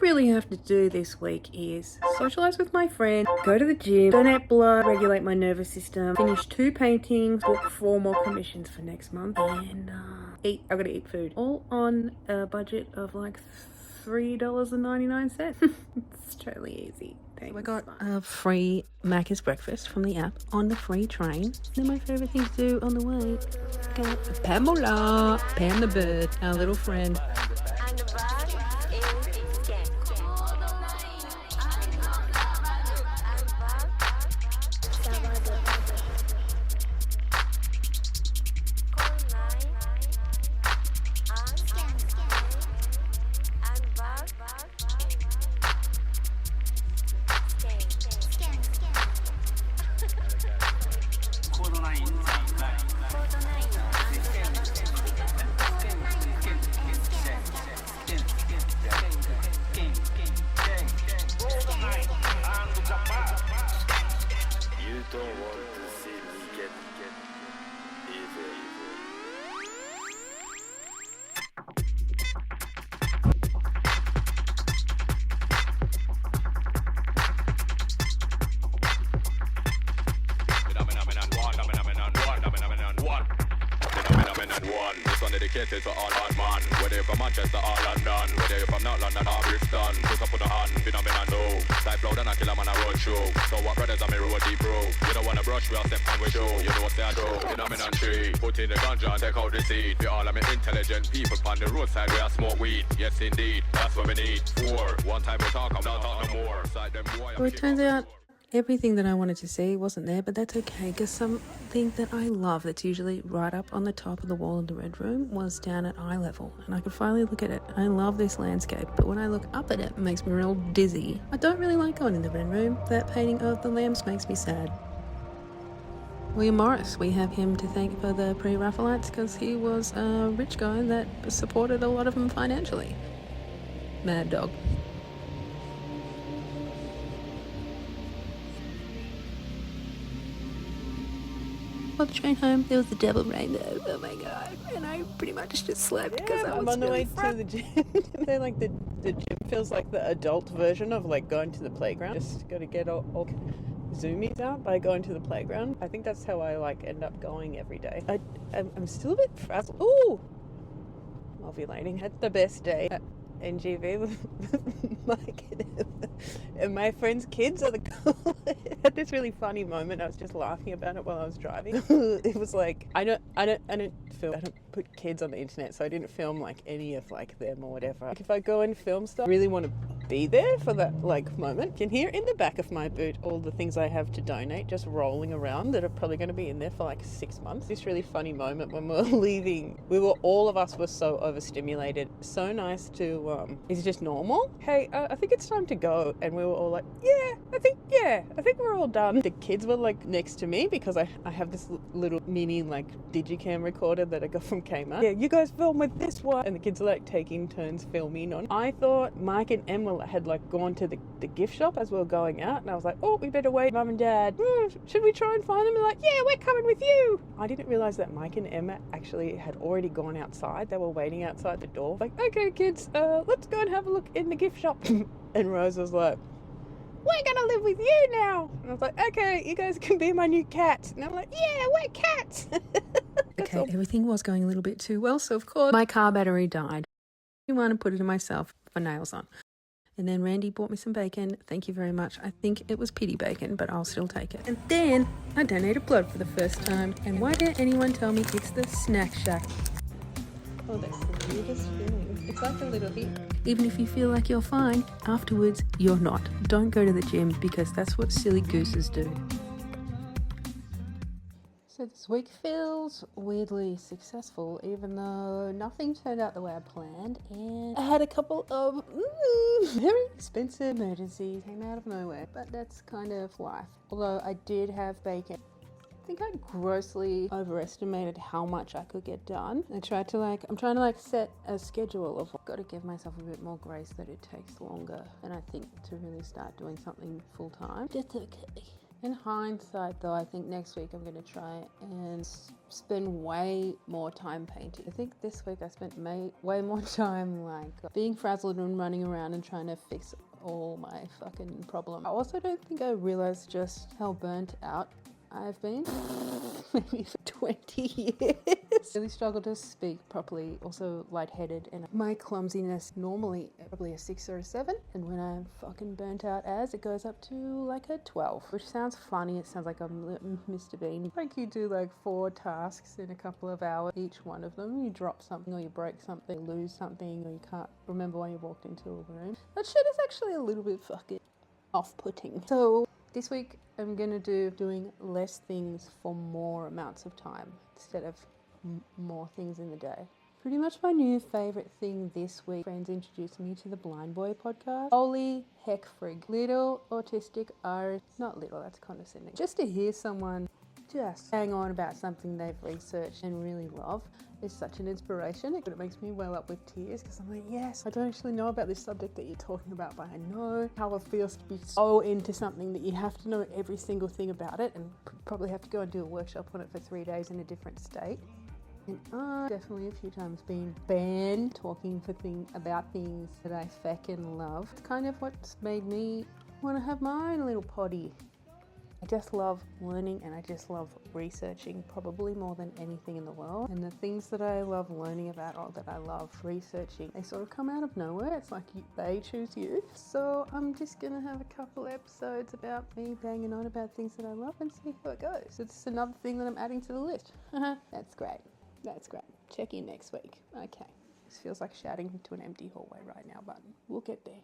really have to do this week is socialize with my friend, go to the gym, donate blood, regulate my nervous system, finish 2 paintings, book 4 more commissions for next month, and eat. I gotta eat food. All on a budget of like $3.99. It's totally easy. Thanks. I got a free Macca's breakfast from the app on the free train. They're my favourite thing to do on the way. Got Pamela, Pam the Bird, our little friend. Dedicated to all hard man. Whether you're from Manchester or London, whether you're from not London or Brixton, put up on the hand, phenomenon no. Type loud and I kill a man a road show. So what brothers are me road deep bro. You don't wanna brush, we'll step on with you. You know what's that show. Phenomenon 3. Put in the ganja and take out the seed. We all are me intelligent people on the roadside where I smoke weed. Yes indeed, that's what we need. 4. One time we talk, I'm not talking no more. Side them boy. Well, it turns out everything that I wanted to see wasn't there, but that's okay, because something that I love that's usually right up on the top of the wall in the red room was down at eye level, and I could finally look at it. I love this landscape, but when I look up at it, it makes me real dizzy. I don't really like going in the red room. That painting of the lambs makes me sad. William Morris, we have him to thank for the pre-Raphaelites because he was a rich guy that supported a lot of them financially. Mad dog. On the train home, there was the double rainbow. Oh my god! And I pretty much just slept because I was I'm on the really way to the gym. They're like the gym feels like the adult version of like going to the playground. Just got to get all zoomies out by going to the playground. I think that's how I like end up going every day. I'm still a bit frazzled. Ooh, ovulating. Had the best day at NGV with Mike and my friend's kids are the coolest. I had this really funny moment. I was just laughing about it while I was driving. It was like I don't put kids on the internet, so I didn't film like any of like them or whatever. Like if I go and film stuff, I really want to be there for that like moment. You can hear in the back of my boot all the things I have to donate just rolling around that are probably going to be in there for like 6 months. This really funny moment when we're leaving, all of us were so overstimulated. So nice to is it just normal? Hey, I think it's time to go. And we were all like, I think we're all done. The kids were like next to me because I have this little mini like digicam recorder that I got from Kmart. Yeah, you guys film with this one. And the kids are like taking turns filming on. I thought Mike and Emma had like gone to the gift shop as we were going out. And I was like, oh, we better wait. Mum and Dad, should we try and find them? And they're like, yeah, we're coming with you. I didn't realize that Mike and Emma actually had already gone outside. They were waiting outside the door. Like, okay, kids, let's go and have a look in the gift shop. And Rose was like, we're gonna live with you now. And I was like, okay, you guys can be my new cats. And I'm like, yeah, we're cats. Okay, everything was going a little bit too well, so of course my car battery died. I wanted to put it in myself for nails on. And then Randy bought me some bacon. Thank you very much. I think it was pity bacon, but I'll still take it. And then I donated blood for the first time. And why didn't anyone tell me it's the Snack Shack? Oh, that's the weirdest feeling. It's like a little hit. Even if you feel like you're fine, afterwards you're not. Don't go to the gym because that's what silly gooses do. So this week feels weirdly successful, even though nothing turned out the way I planned, and I had a couple of very expensive emergencies came out of nowhere, but that's kind of life. Although I did have bacon. I think I grossly overestimated how much I could get done. I'm trying to set a schedule of, I've got to give myself a bit more grace that it takes longer than I think to really start doing something full time. That's okay. In hindsight, though, I think next week I'm going to try and spend way more time painting. I think this week I spent way more time like being frazzled and running around and trying to fix all my fucking problems. I also don't think I realized just how burnt out I've been maybe for 20 years. Really struggle to speak properly, also lightheaded, and my clumsiness normally probably a 6 or a 7, and when I'm fucking burnt out as, it goes up to like a 12, which sounds funny. It sounds like I'm Mr. Bean. Like you do like 4 tasks in a couple of hours, each one of them you drop something or you break something, lose something, or you can't remember why you walked into a room. That shit is actually a little bit fucking off-putting. So this week I'm gonna doing less things for more amounts of time instead of more things in the day. Pretty much my new favourite thing this week, friends introduced me to the Blind Boy podcast. Holy heck frig. Little autistic Irish, not little, that's condescending. Just to hear someone just hang on about something they've researched and really love is such an inspiration. It makes me well up with tears because I'm like, yes, I don't actually know about this subject that you're talking about, but I know how it feels to be so into something that you have to know every single thing about it and probably have to go and do a workshop on it for 3 days in a different state. And I've definitely a few times been banned talking about things that I feckin' love. It's kind of what's made me want to have my own little potty. I just love learning and I just love researching probably more than anything in the world. And the things that I love learning about or that I love researching, they sort of come out of nowhere. It's like they choose you. So I'm just going to have a couple episodes about me banging on about things that I love and see how it goes. It's another thing that I'm adding to the list. That's great. That's great. Check in next week. Okay. This feels like shouting into an empty hallway right now, but we'll get there.